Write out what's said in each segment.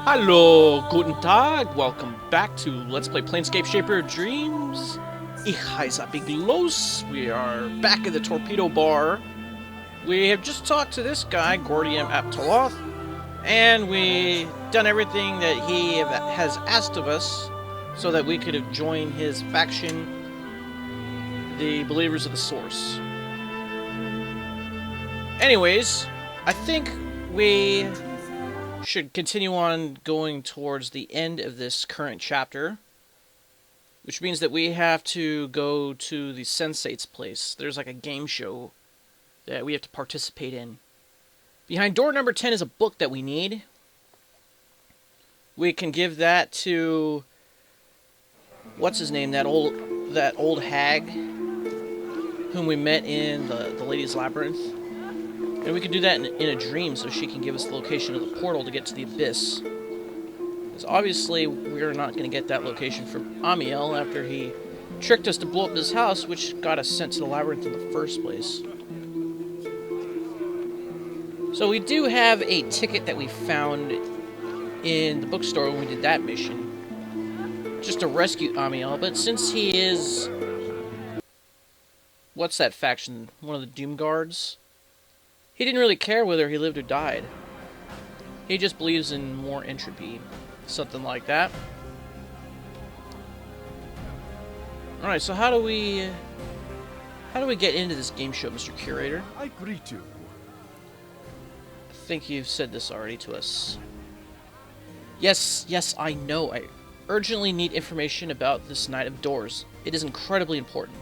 Hallo, guten Tag, welcome back to Let's Play Planescape Shaper of Dreams. Ich heiße Big Los. We are back at the Torpedo Bar. We have just talked to this guy, Gordium Aptoloth, and we done everything that he has asked of us so that we could have joined his faction, the Believers of the Source. Anyways, I think we should continue on going towards the end of this current chapter, which means that we have to go to the Sensate's place. There's like a game show that we have to participate in. Behind door number 10 is a book that we need. We can give that to what's his name, that old hag whom we met in the Lady's Labyrinth. And we can do that in a dream so she can give us the location of the portal to get to the Abyss. Because obviously we're not going to get that location from Amiel after he tricked us to blow up his house, which got us sent to the Labyrinth in the first place. So we do have a ticket that we found in the bookstore when we did that mission. Just to rescue Amiel, but since he is... what's that faction? One of the Doom Guards? He didn't really care whether he lived or died. He just believes in more entropy. Something like that. Alright, so how do we get into this game show, Mr. Curator? I greet you. I think you've said this already to us. Yes, I know. I urgently need information about this Night of Doors. It is incredibly important.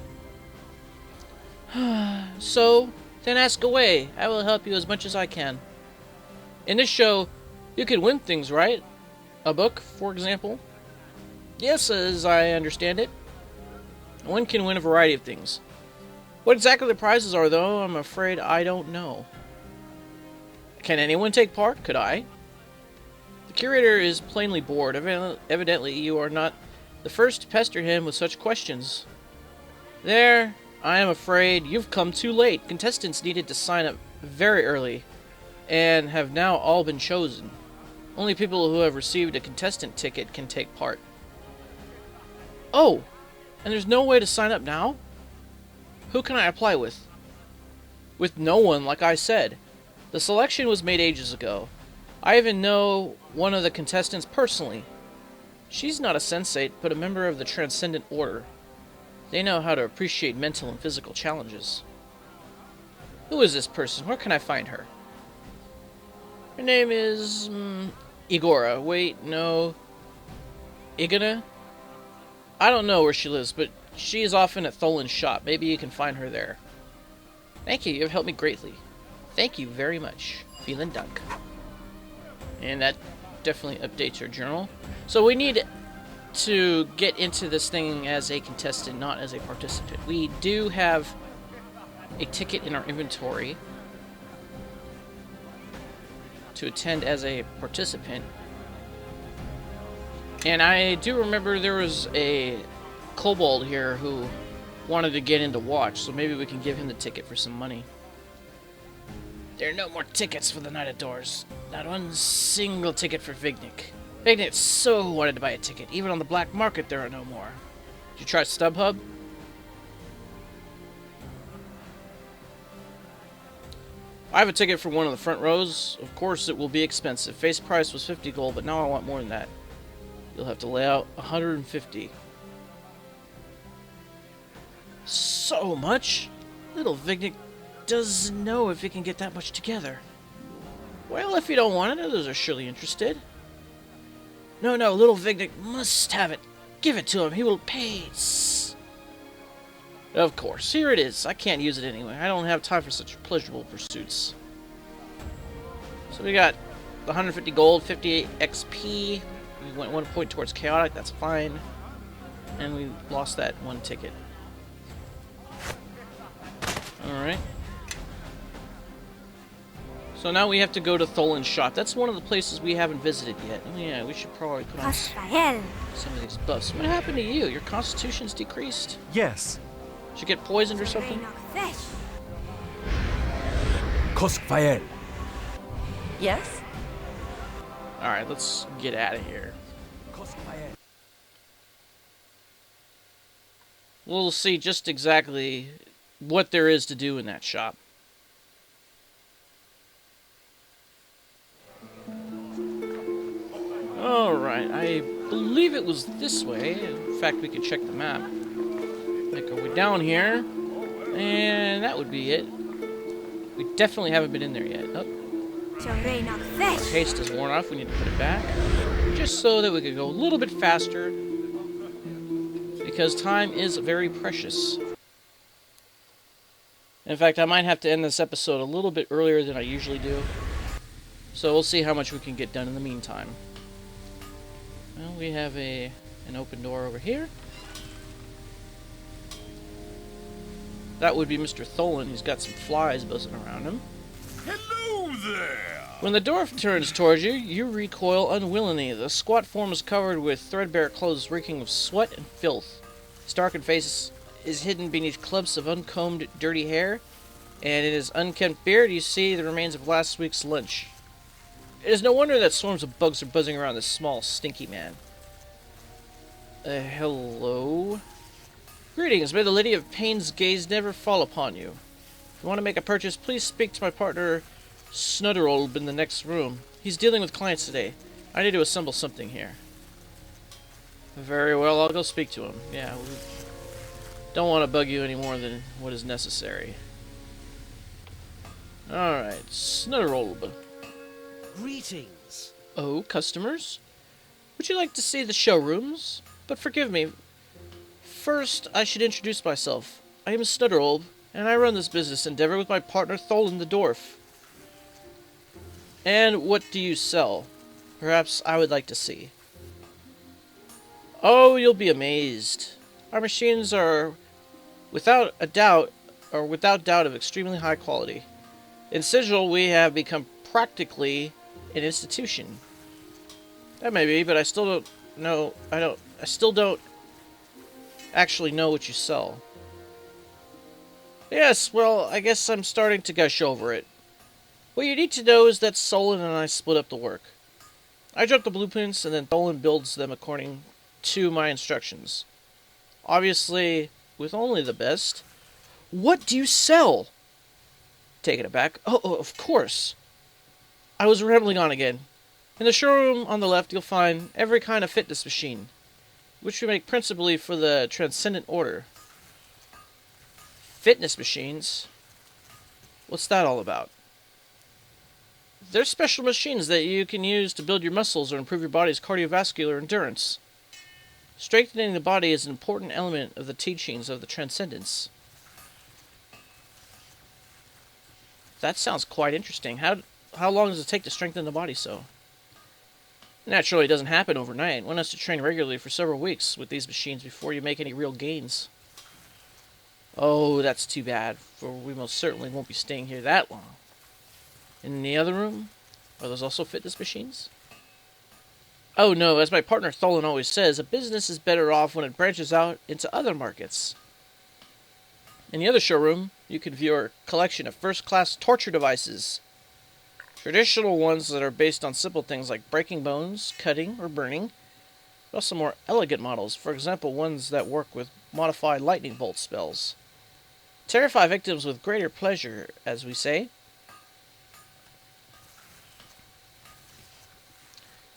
So... then ask away. I will help you as much as I can. In this show, you can win things, right? A book, for example? Yes, as I understand it. One can win a variety of things. What exactly the prizes are, though, I'm afraid I don't know. Can anyone take part? Could I? The curator is plainly bored. Evidently, you are not the first to pester him with such questions. There... I am afraid you've come too late. Contestants needed to sign up very early, and have now all been chosen. Only people who have received a contestant ticket can take part. Oh, and there's no way to sign up now? Who can I apply with? With no one, like I said. The selection was made ages ago. I even know one of the contestants personally. She's not a sensate, but a member of the Transcendent Order. They know how to appreciate mental and physical challenges. Who is this person? Where can I find her? Her name is... Igora. Wait, no... Igana? I don't know where she lives, but she is often at Tholin's shop. Maybe you can find her there. Thank you. You've helped me greatly. Thank you very much. Vielen Dank. And that definitely updates her journal. So we need... to get into this thing as a contestant, not as a participant. We do have a ticket in our inventory to attend as a participant. And I do remember there was a kobold here who wanted to get into watch, so maybe we can give him the ticket for some money. There are no more tickets for the Night of Doors. Not one single ticket for Vignik. Vignik so wanted to buy a ticket. Even on the black market, there are no more. Did you try StubHub? I have a ticket for one of the front rows. Of course, it will be expensive. Face price was 50 gold, but now I want more than that. You'll have to lay out 150. So much? Little Vignik doesn't know if he can get that much together. Well, if you don't want it, others are surely interested. No, little Vignik must have it. Give it to him. He will pay. Of course. Here it is. I can't use it anyway. I don't have time for such pleasurable pursuits. So we got 150 gold, 58 XP. We went 1 point towards chaotic. That's fine. And we lost that 1 ticket. Alright. So now we have to go to Tholin's shop. That's one of the places we haven't visited yet. Yeah, we should probably put on some of these buffs. What happened to you? Your constitution's decreased? Yes. Did you get poisoned or something? Koskfael. Yes? Alright, let's get out of here. We'll see just exactly what there is to do in that shop. Alright, I believe it was this way. In fact, we could check the map. Make our way down here. And that would be it. We definitely haven't been in there yet. Oh. Haste is worn off. We need to put it back. Just so that we could go a little bit faster. Because time is very precious. In fact, I might have to end this episode a little bit earlier than I usually do. So we'll see how much we can get done in the meantime. Well, we have an open door over here. That would be Mr. Tholin. He's got some flies buzzing around him. Hello there! When the dwarf turns towards you, you recoil unwillingly. The squat form is covered with threadbare clothes reeking of sweat and filth. His darkened face is hidden beneath clumps of uncombed, dirty hair, and in his unkempt beard you see the remains of last week's lunch. It is no wonder that swarms of bugs are buzzing around this small, stinky man. Hello? Greetings, may the Lady of Pain's gaze never fall upon you. If you want to make a purchase, please speak to my partner, Snudderolb, in the next room. He's dealing with clients today. I need to assemble something here. Very well, I'll go speak to him. Yeah, we don't want to bug you any more than what is necessary. Alright, Snudderolb. Greetings. Oh, customers? Would you like to see the showrooms? But forgive me. First, I should introduce myself. I am Snudderolb, and I run this business endeavor with my partner Tholin the Dwarf. And what do you sell? Perhaps I would like to see. Oh, you'll be amazed. Our machines are without doubt of extremely high quality. In Sigil, we have become practically an institution. That may be, but I still don't know. I still don't actually know what you sell. Yes, well, I guess I'm starting to gush over it. What you need to know is that Solon and I split up the work. I drop the blueprints, and then Tholin builds them according to my instructions. Obviously, with only the best. What do you sell? Taking it back. Oh, of course. I was rambling on again. In the showroom on the left, you'll find every kind of fitness machine, which we make principally for the Transcendent Order. Fitness machines? What's that all about? They're special machines that you can use to build your muscles or improve your body's cardiovascular endurance. Strengthening the body is an important element of the teachings of the Transcendence. That sounds quite interesting. How long does it take to strengthen the body so? Naturally, it doesn't happen overnight. One has to train regularly for several weeks with these machines before you make any real gains. Oh, that's too bad, for we most certainly won't be staying here that long. In the other room, are those also fitness machines? Oh no, as my partner Tholin always says, a business is better off when it branches out into other markets. In the other showroom, you can view our collection of first-class torture devices. Traditional ones that are based on simple things like breaking bones, cutting, or burning. But also more elegant models, for example ones that work with modified lightning bolt spells. Terrify victims with greater pleasure, as we say.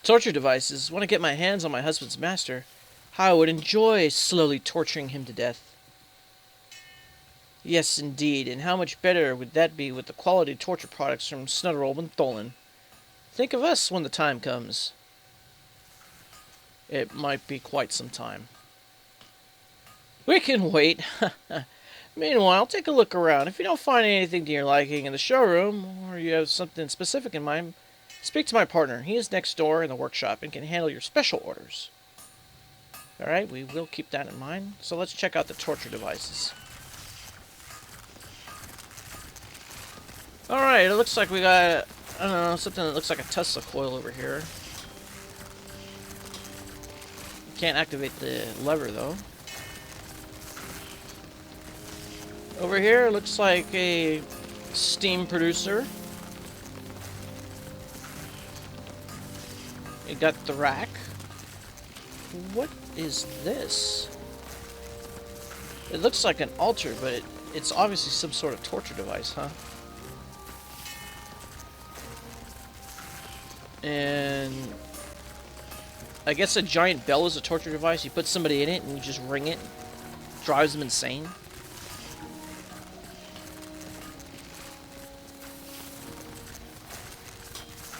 Torture devices. Want to get my hands on my husband's master? How I would enjoy slowly torturing him to death. Yes, indeed, and how much better would that be with the quality torture products from Snudderolb and Tholin? Think of us when the time comes. It might be quite some time. We can wait. Meanwhile, take a look around. If you don't find anything to your liking in the showroom, or you have something specific in mind, speak to my partner. He is next door in the workshop and can handle your special orders. Alright, we will keep that in mind. So let's check out the torture devices. Alright, it looks like we got, I don't know, something that looks like a Tesla coil over here. Can't activate the lever though. Over here, it looks like a steam producer. We got the rack. What is this? It looks like an altar, but it's obviously some sort of torture device, huh? And I guess a giant bell is a torture device. You put somebody in it and you just ring it. It drives them insane.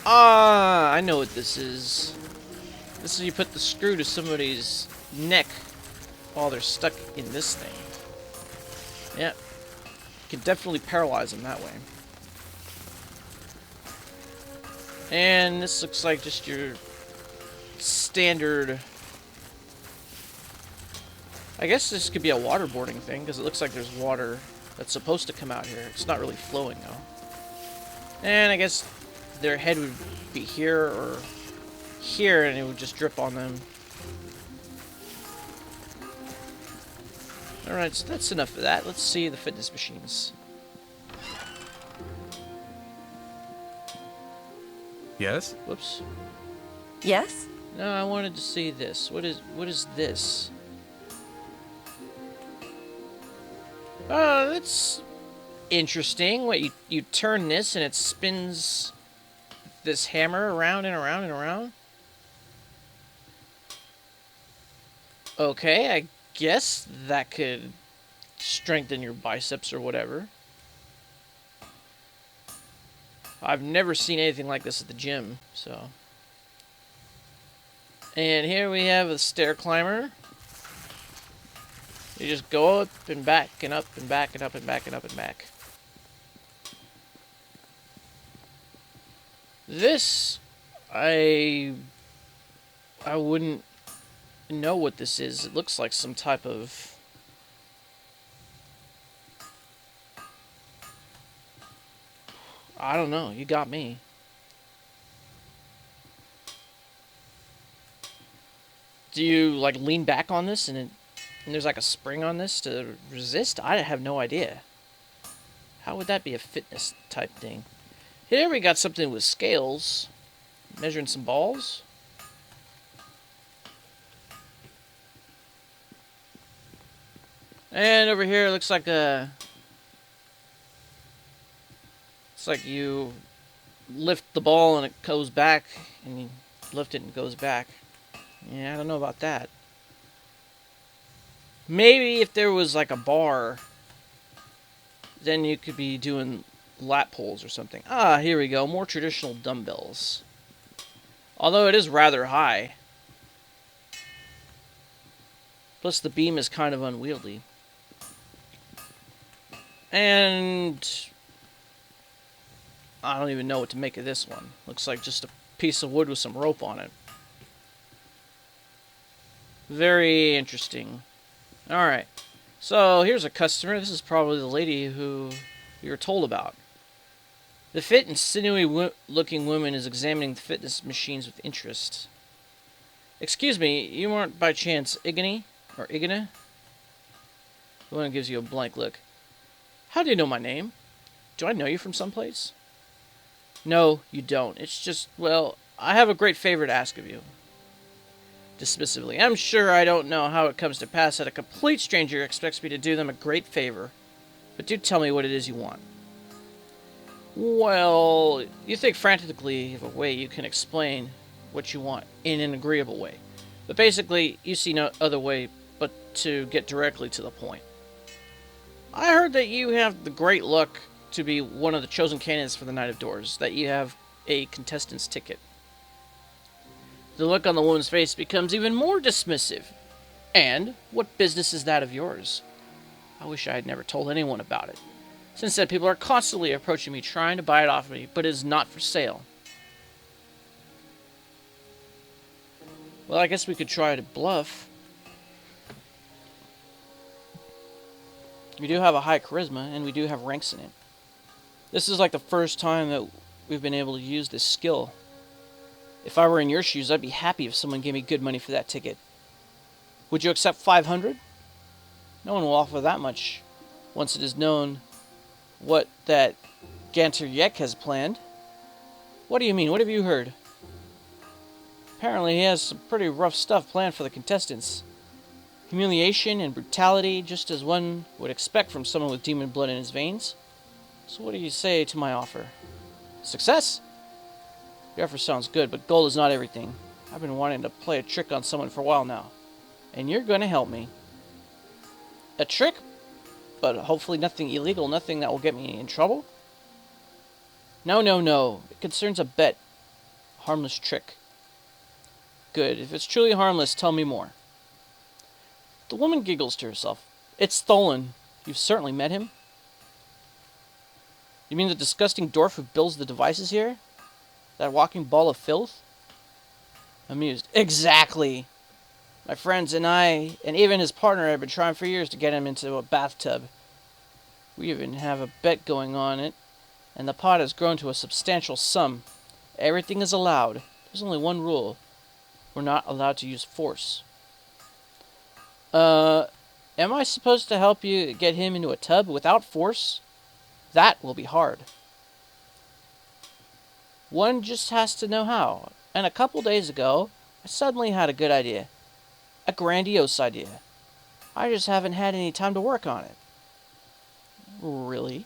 Ah, I know what this is. This is you put the screw to somebody's neck while they're stuck in this thing. Yeah. You can definitely paralyze them that way. And this looks like just your standard... I guess this could be a waterboarding thing, because it looks like there's water that's supposed to come out here. It's not really flowing, though. And I guess their head would be here or here, and it would just drip on them. Alright, so that's enough of that. Let's see the fitness machines. Yes? Whoops. Yes? No, I wanted to see this. What is this? Oh, that's interesting. What, you turn this and it spins this hammer around and around and around? Okay, I guess that could strengthen your biceps or whatever. I've never seen anything like this at the gym, so. And here we have a stair climber. You just go up and back and up and back and up and back and up and back. This, I wouldn't know what this is. It looks like some type of... I don't know. You got me. Do you, like, lean back on this and there's, like, a spring on this to resist? I have no idea. How would that be a fitness type thing? Here we got something with scales. Measuring some balls. And over here it looks like a... It's like you lift the ball and it goes back, and you lift it and it goes back. Yeah, I don't know about that. Maybe if there was like a bar, then you could be doing lat pulls or something. Ah, here we go. More traditional dumbbells. Although it is rather high. Plus the beam is kind of unwieldy. And I don't even know what to make of this one. Looks like just a piece of wood with some rope on it. Very interesting. Alright. So here's a customer. This is probably the lady who you were told about. The fit and sinewy-looking woman is examining the fitness machines with interest. Excuse me, you aren't by chance Igony? Or Igana? The woman gives you a blank look. How do you know my name? Do I know you from someplace? No, you don't. It's just, well, I have a great favor to ask of you. Dismissively. I'm sure I don't know how it comes to pass that a complete stranger expects me to do them a great favor. But do tell me what it is you want. Well, you think frantically of a way you can explain what you want in an agreeable way. But basically, you see no other way but to get directly to the point. I heard that you have the great luck to be one of the chosen candidates for the Night of Doors, that you have a contestant's ticket. The look on the woman's face becomes even more dismissive. And what business is that of yours? I wish I had never told anyone about it. Since then, people are constantly approaching me trying to buy it off of me, but it is not for sale. Well, I guess we could try to bluff. We do have a high charisma, and we do have ranks in it. This is like the first time that we've been able to use this skill. If I were in your shoes, I'd be happy if someone gave me good money for that ticket. Would you accept 500? No one will offer that much once it is known what that Ganter Yek has planned. What do you mean? What have you heard? Apparently he has some pretty rough stuff planned for the contestants. Humiliation and brutality, just as one would expect from someone with demon blood in his veins. So what do you say to my offer? Success? Your offer sounds good, but gold is not everything. I've been wanting to play a trick on someone for a while now. And you're going to help me. A trick? But hopefully nothing illegal, nothing that will get me in trouble? No, no, no. It concerns a bet. Harmless trick. Good. If it's truly harmless, tell me more. The woman giggles to herself. It's Tholin. You've certainly met him. You mean the disgusting dwarf who builds the devices here? That walking ball of filth? Amused. Exactly. My friends and I, and even his partner, have been trying for years to get him into a bathtub. We even have a bet going on it, and the pot has grown to a substantial sum. Everything is allowed. There's only one rule. We're not allowed to use force. Am I supposed to help you get him into a tub without force? That will be hard. One just has to know how. And a couple days ago, I suddenly had a good idea. A grandiose idea. I just haven't had any time to work on it. Really?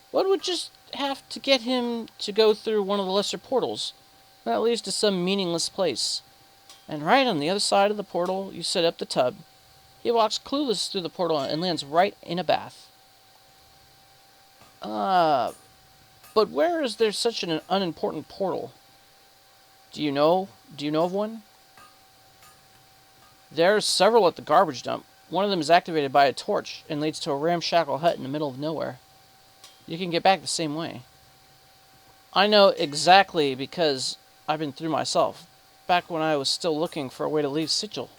One would just have to get him to go through one of the lesser portals. That leads to some meaningless place. And right on the other side of the portal, you set up the tub. He walks clueless through the portal and lands right in a bath. But where is there such an unimportant portal? Do you know of one? There are several at the garbage dump. One of them is activated by a torch and leads to a ramshackle hut in the middle of nowhere. You can get back the same way. I know exactly because I've been through myself, back when I was still looking for a way to leave Sigil.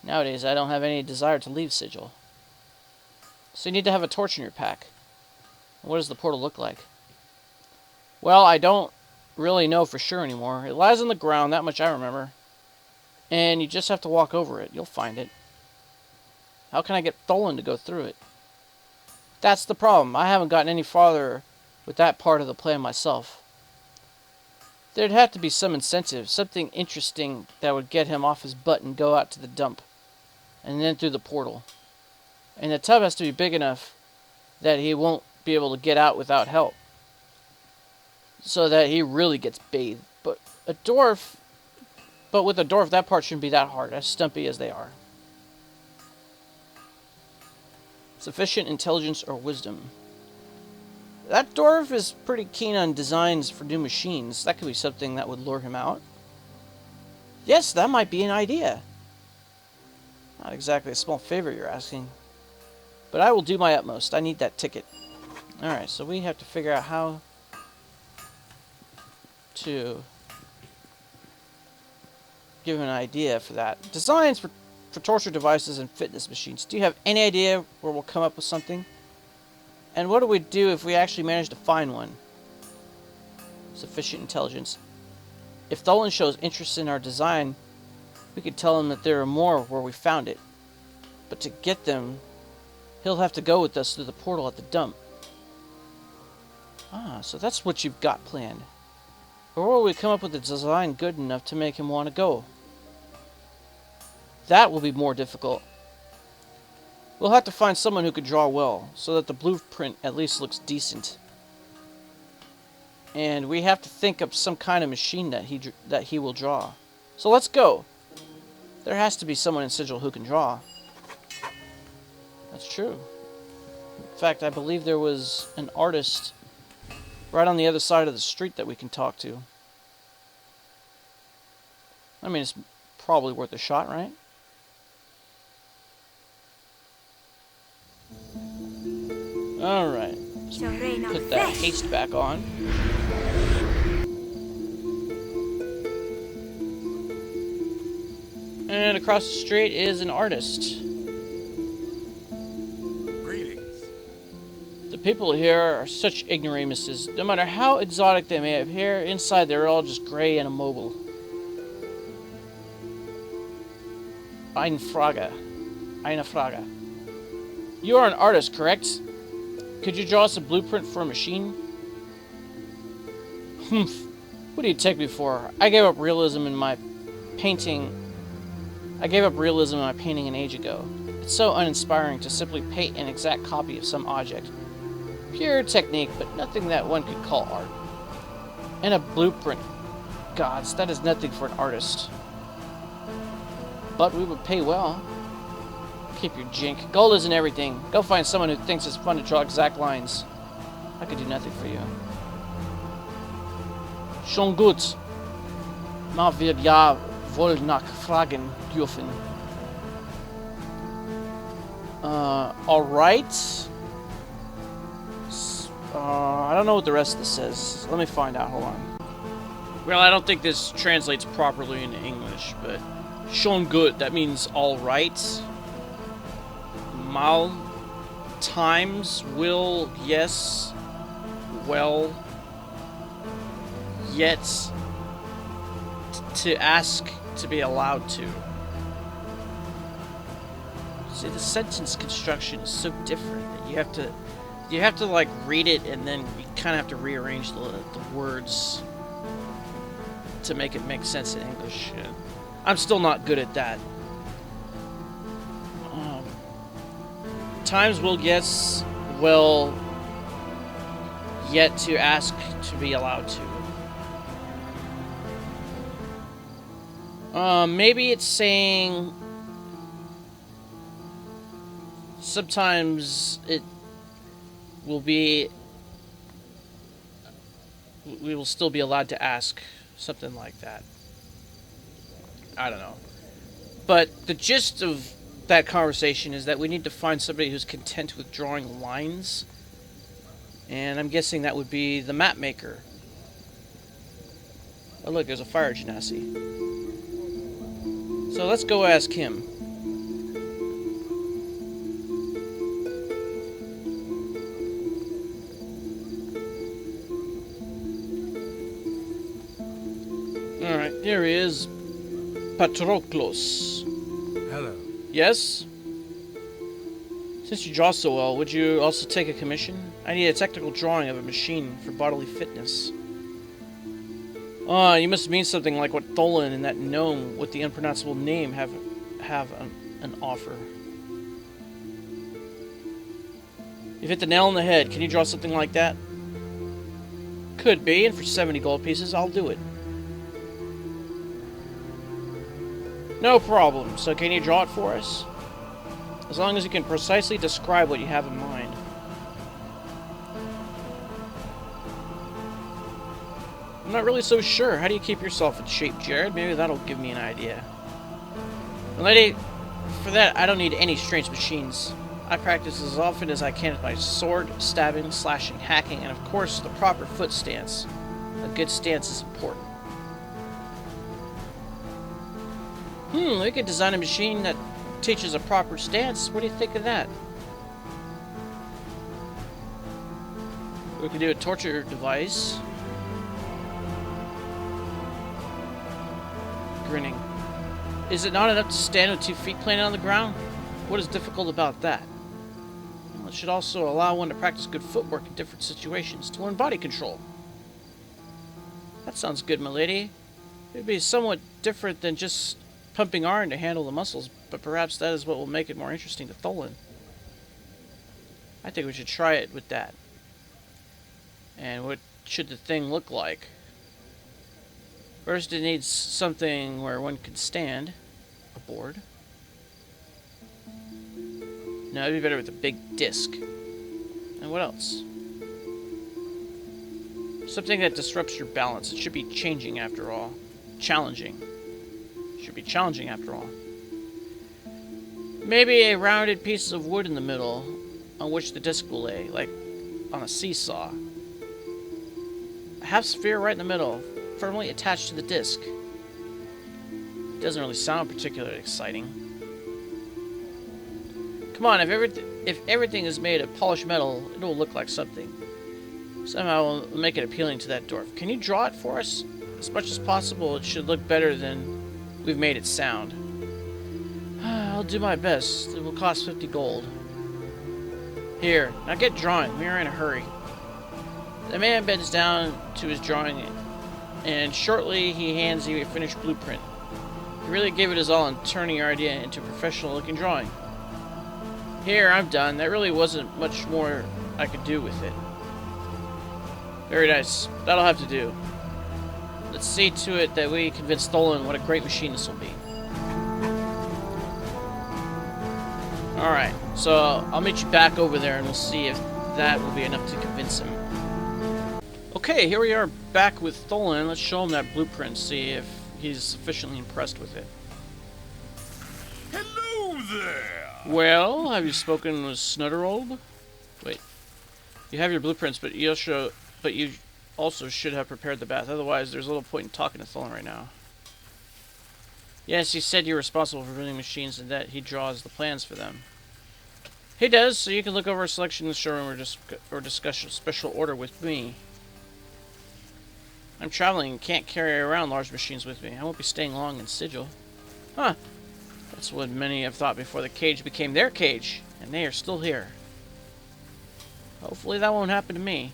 Nowadays, I don't have any desire to leave Sigil. So you need to have a torch in your pack. What does the portal look like? Well, I don't really know for sure anymore. It lies on the ground, that much I remember. And you just have to walk over it. You'll find it. How can I get Tholin to go through it? That's the problem. I haven't gotten any farther with that part of the plan myself. There'd have to be some incentive, something interesting that would get him off his butt and go out to the dump. And then through the portal. And the tub has to be big enough that he won't be able to get out without help. So that he really gets bathed. But with a dwarf, that part shouldn't be that hard, as stumpy as they are. Sufficient intelligence or wisdom. That dwarf is pretty keen on designs for new machines. That could be something that would lure him out. Yes, that might be an idea. Not exactly a small favor you're asking. But I will do my utmost. I need that ticket. Alright, so we have to figure out how to give him an idea for that. Designs for torture devices and fitness machines. Do you have any idea where we'll come up with something? And what do we do if we actually manage to find one? Sufficient intelligence. If Tholin shows interest in our design, we could tell him that there are more where we found it. But to get them, he'll have to go with us through the portal at the dump. Ah, so that's what you've got planned. Or will we come up with a design good enough to make him want to go? That will be more difficult. We'll have to find someone who could draw well, so that the blueprint at least looks decent. And we have to think up some kind of machine that he will draw. So let's go. There has to be someone in Sigil who can draw. That's true. In fact, I believe there was an artist right on the other side of the street that we can talk to. I mean, it's probably worth a shot, right? Alright. Put that haste back on. And across the street is an artist. Greetings. The people here are such ignoramuses. No matter how exotic they may appear, inside they're all just gray and immobile. Eine Frage. You are an artist, correct? Could you draw us a blueprint for a machine? Humph. What do you take me for? I gave up realism in my painting. I gave up realism in my painting an age ago. It's so uninspiring to simply paint an exact copy of some object. Pure technique, but nothing that one could call art. And a blueprint. Gods, that is nothing for an artist. But we would pay well. Keep your jink. Gold isn't everything. Go find someone who thinks it's fun to draw exact lines. I could do nothing for you. Schon gut. Man wird ja wohl nachfragen dürfen. Alright. I don't know what the rest of this says. Let me find out. Hold on. Well, I don't think this translates properly into English, but schon gut, that means alright. Mal times will, yes, well, yet to ask to be allowed to. See, the sentence construction is so different that you have to like read it, and then you kind of have to rearrange the words to make it make sense in English. I'm still not good at that. Times will, yes, well, yet to ask to be allowed to. Maybe it's saying sometimes it will be, we will still be allowed to ask, something like that. I don't know. But the gist of that conversation is that we need to find somebody who's content with drawing lines, and I'm guessing that would be the map maker. Oh look, there's a fire genasi. So let's go ask him. Alright, here he is. Patroklos. Hello. Yes? Since you draw so well, would you also take a commission? I need a technical drawing of a machine for bodily fitness. You must mean something like what Tholin and that gnome with the unpronounceable name have an offer. You've hit the nail on the head. Can you draw something like that? Could be, and for 70 gold pieces, I'll do it. No problem. So can you draw it for us? As long as you can precisely describe what you have in mind. I'm not really so sure. How do you keep yourself in shape, Jared? Maybe that'll give me an idea. Lady, for that, I don't need any strange machines. I practice as often as I can with my sword, stabbing, slashing, hacking, and of course, the proper foot stance. A good stance is important. We could design a machine that teaches a proper stance. What do you think of that? We could do a torture device. Grinning. Is it not enough to stand with 2 feet planted on the ground? What is difficult about that? Well, it should also allow one to practice good footwork in different situations, to learn body control. That sounds good, milady. It would be somewhat different than just pumping iron to handle the muscles, but perhaps that is what will make it more interesting to Tholin. I think we should try it with that. And what should the thing look like? First, it needs something where one can stand. A board. No, it'd be better with a big disc. And what else? Something that disrupts your balance. It should be changing after all. Challenging. Should be challenging after all. Maybe a rounded piece of wood in the middle on which the disc will lay, like on a seesaw. A half sphere right in the middle, firmly attached to the disc. It doesn't really sound particularly exciting. Come on, if everything is made of polished metal, it will look like something. Somehow we'll make it appealing to that dwarf. Can you draw it for us? As much as possible, it should look better than we've made it sound. I'll do my best. It will cost 50 gold. Here, now get drawing. We are in a hurry. The man bends down to his drawing and shortly he hands you a finished blueprint. He really gave it his all in turning your idea into a professional-looking drawing. Here, I'm done. There really wasn't much more I could do with it. Very nice. That'll have to do. Let's see to it that we convince Tholin what a great machine this will be. Alright, so I'll meet you back over there and we'll see if that will be enough to convince him. Okay, here we are back with Tholin. Let's show him that blueprint, see if he's sufficiently impressed with it. Hello there! Well, have you spoken with Snudderolb? Wait. You have your blueprints, but you also should have prepared the bath. Otherwise, there's little point in talking to Tholin right now. Yes, he said you're responsible for building machines and that he draws the plans for them. He does, so you can look over a selection in the showroom or discuss a special order with me. I'm traveling and can't carry around large machines with me. I won't be staying long in Sigil. Huh. That's what many have thought before the cage became their cage, and they are still here. Hopefully that won't happen to me.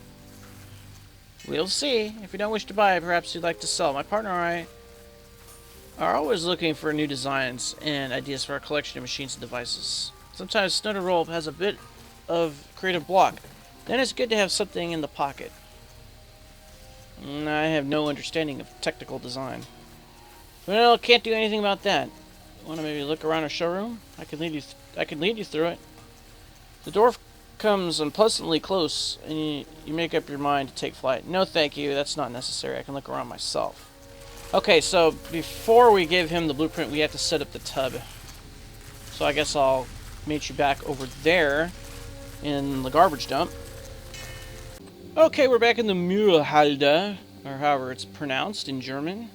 We'll see. If you don't wish to buy, perhaps you'd like to sell. My partner and I are always looking for new designs and ideas for our collection of machines and devices. Sometimes Snudderolb has a bit of creative block. Then it's good to have something in the pocket. I have no understanding of technical design. Well, can't do anything about that. Want to maybe look around our showroom? I can lead you through it. The door comes unpleasantly close, and you make up your mind to take flight. No, thank you. That's not necessary. I can look around myself. Okay, so before we give him the blueprint, we have to set up the tub. So I guess I'll meet you back over there in the garbage dump. Okay, we're back in the Müllhalde, or however it's pronounced in German.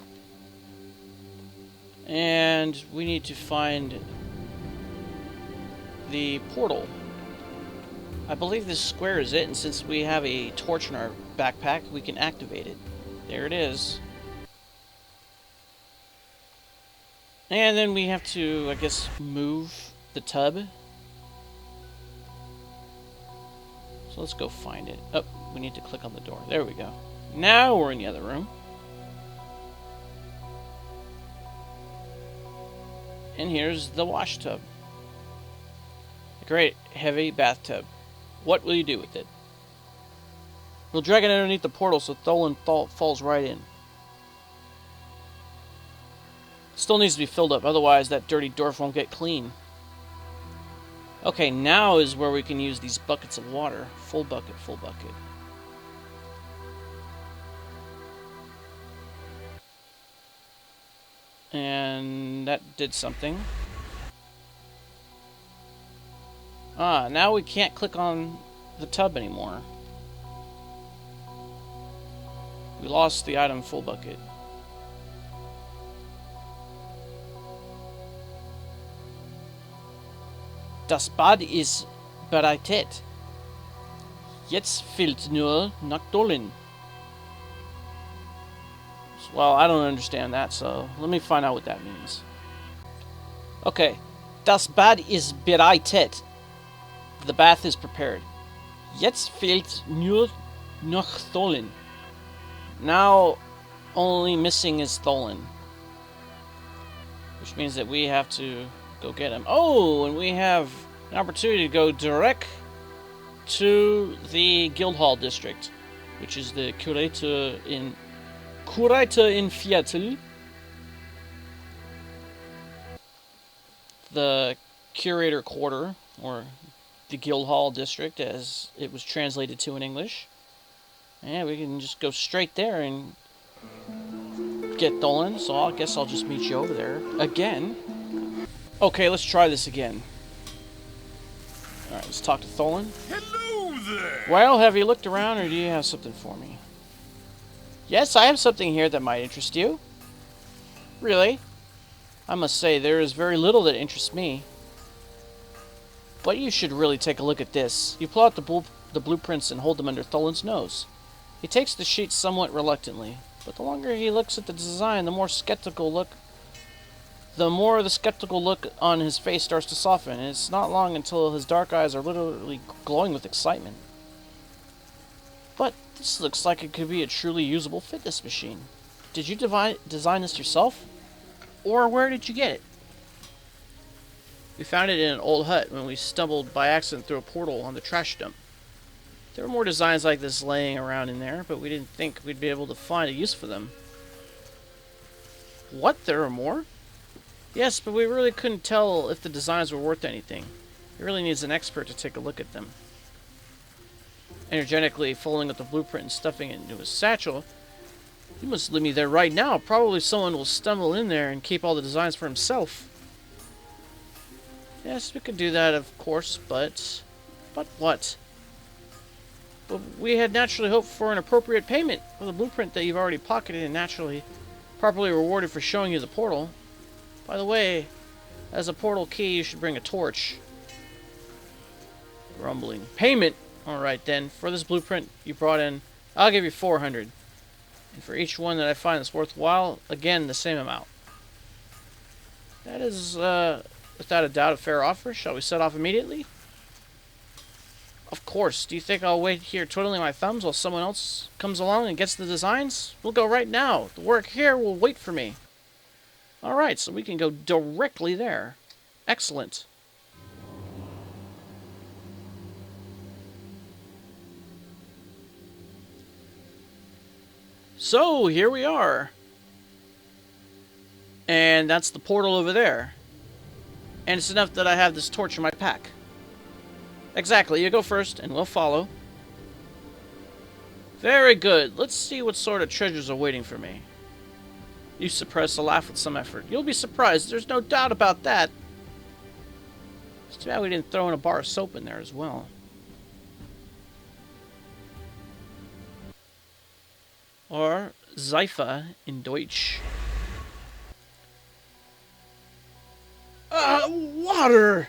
And we need to find the portal. I believe this square is it, and since we have a torch in our backpack, we can activate it. There it is. And then we have to, I guess, move the tub. So let's go find it. Oh, we need to click on the door. There we go. Now we're in the other room. And here's the wash tub. A great heavy bathtub. What will you do with it? We'll drag it underneath the portal so Tholin falls right in. Still needs to be filled up, otherwise that dirty dwarf won't get clean. Okay, now is where we can use these buckets of water. Full bucket, full bucket. And that did something. Ah, now we can't click on the tub anymore. We lost the item full bucket. Das Bad ist bereitet. Jetzt fehlt nur nach Tholin. Well, I don't understand that, so let me find out what that means. Okay. Das Bad ist bereitet. The bath is prepared. Jetzt fehlt nur noch Tholin. Now, only missing is Tholin. Which means that we have to go get him. Oh, and we have an opportunity to go direct to the Guildhall district, which is the Curator in Viertel. The Curator Quarter, or the Guildhall district as it was translated to in English. And we can just go straight there and get Tholin, so I guess I'll just meet you over there again. Okay, let's try this again. Alright, let's talk to Tholin. Hello there! Well, have you looked around, or do you have something for me? Yes, I have something here that might interest you. Really? I must say, there is very little that interests me. But you should really take a look at this. You pull out the blueprints and hold them under Tholin's nose. He takes the sheet somewhat reluctantly, but the longer he looks at the design, the more the skeptical look on his face starts to soften, and it's not long until his dark eyes are literally glowing with excitement. But this looks like it could be a truly usable fitness machine. Did you design this yourself? Or where did you get it? We found it in an old hut when we stumbled by accident through a portal on the trash dump. There were more designs like this laying around in there, but we didn't think we'd be able to find a use for them. What? There are more? Yes, but we really couldn't tell if the designs were worth anything. It really needs an expert to take a look at them. Energetically folding up the blueprint and stuffing it into his satchel. You must leave me there right now. Probably someone will stumble in there and keep all the designs for himself. Yes, we could do that, of course, but... But what? Well, we had naturally hoped for an appropriate payment for the blueprint that you've already pocketed and naturally properly rewarded for showing you the portal. By the way, as a portal key, you should bring a torch. Grumbling. Payment? Alright then, for this blueprint you brought in, I'll give you 400. And for each one that I find that's worthwhile, again, the same amount. That is, without a doubt, a fair offer. Shall we set off immediately? Of course. Do you think I'll wait here twiddling my thumbs while someone else comes along and gets the designs? We'll go right now. The work here will wait for me. Alright, so we can go directly there. Excellent. So, here we are. And that's the portal over there. And it's enough that I have this torch in my pack. Exactly, you go first, and we'll follow. Very good. Let's see what sort of treasures are waiting for me. You suppress a laugh with some effort. You'll be surprised, there's no doubt about that. It's too bad we didn't throw in a bar of soap in there as well. Or Seife in Deutsch. Water!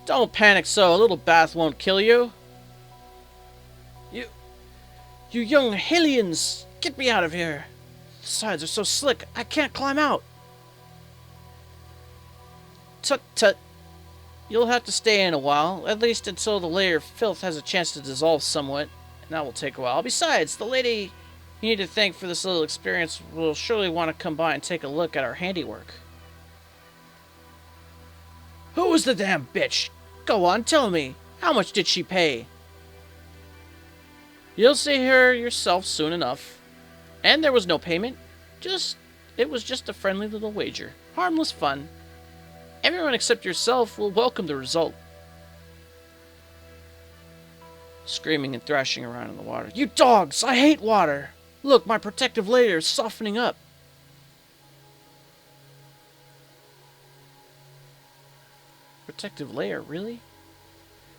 Don't panic so, a little bath won't kill you. You young hellions, get me out of here. The sides are so slick, I can't climb out. Tut tut. You'll have to stay in a while, at least until the layer of filth has a chance to dissolve somewhat. And that will take a while. Besides, the lady you need to thank for this little experience will surely want to come by and take a look at our handiwork. Who was the damn bitch? Go on, tell me. How much did she pay? You'll see her yourself soon enough. And there was no payment. It was just a friendly little wager. Harmless fun. Everyone except yourself will welcome the result. Screaming and thrashing around in the water. You dogs! I hate water! Look, my protective layer is softening up. Protective layer, really?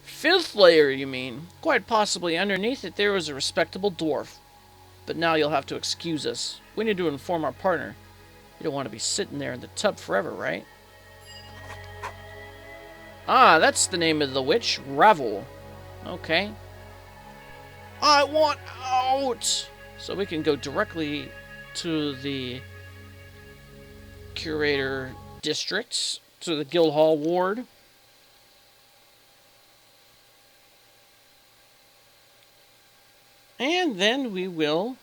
Filth layer, you mean? Quite possibly underneath it there was a respectable dwarf. But now you'll have to excuse us. We need to inform our partner. You don't want to be sitting there in the tub forever, right? Ah, that's the name of the witch. Ravel. Okay. I want out! So we can go directly to the Curator District, to the Guildhall Ward. And then we will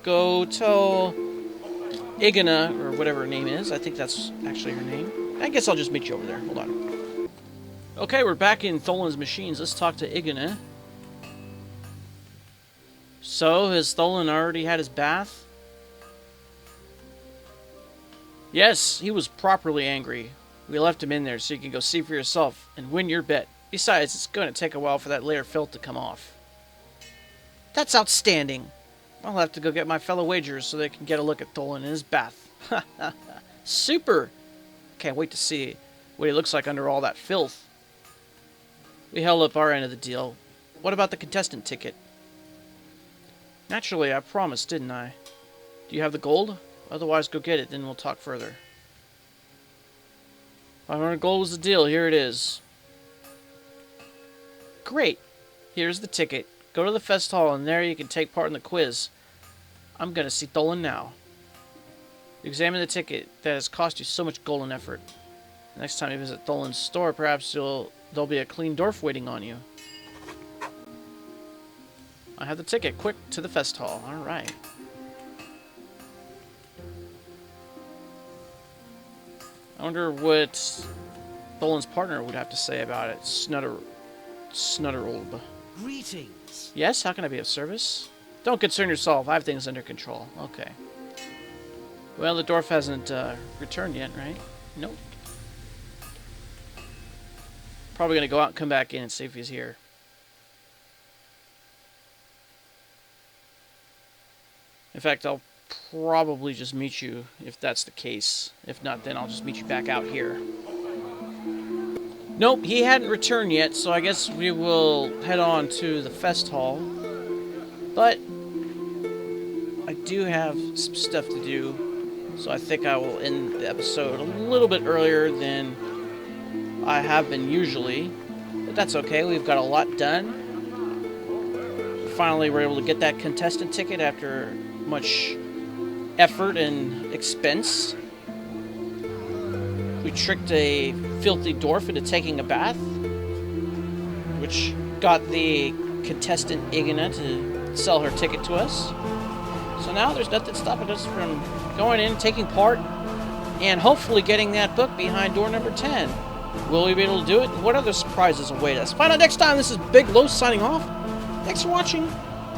go tell Igna, or whatever her name is. I think that's actually her name. I guess I'll just meet you over there. Hold on. Okay, we're back in Tholin's machines. Let's talk to Igna. So, has Tholin already had his bath? Yes, he was properly angry. We left him in there so you can go see for yourself and win your bet. Besides, it's going to take a while for that layer of filth to come off. That's outstanding. I'll have to go get my fellow wagerers so they can get a look at Tholin in his bath. Super! Can't wait to see what he looks like under all that filth. We held up our end of the deal. What about the contestant ticket? Naturally, I promised, didn't I? Do you have the gold? Otherwise, go get it, then we'll talk further. 500 gold was the deal. Here it is. Great. Here's the ticket. Go to the fest hall, and there you can take part in the quiz. I'm going to see Tholin now. Examine the ticket that has cost you so much gold and effort. Next time you visit Tholin's store, perhaps there'll be a clean dwarf waiting on you. I have the ticket. Quick to the fest hall. Alright. I wonder what Tholin's partner would have to say about it. Snutterolb. Greetings. Yes, how can I be of service? Don't concern yourself. I have things under control. Okay. Well, the dwarf hasn't returned yet, right? Nope. Probably gonna go out and come back in and see if he's here. In fact, I'll probably just meet you if that's the case. If not, then I'll just meet you back out here. Nope, he hadn't returned yet, so I guess we will head on to the fest hall. But I do have some stuff to do, so I think I will end the episode a little bit earlier than I have been usually. But that's okay, we've got a lot done. Finally, we're able to get that contestant ticket after much effort and expense. We tricked a filthy dwarf into taking a bath, which got the contestant Igna to sell her ticket to us. So now there's nothing stopping us from going in, taking part, and hopefully getting that book behind door number 10. Will we be able to do it? What other surprises await us? Find out next time. This is Big Los signing off. Thanks for watching.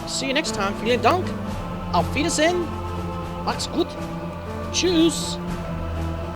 See you next time. Vielen Dank. Auf Wiedersehen. Macht's gut. Tschüss.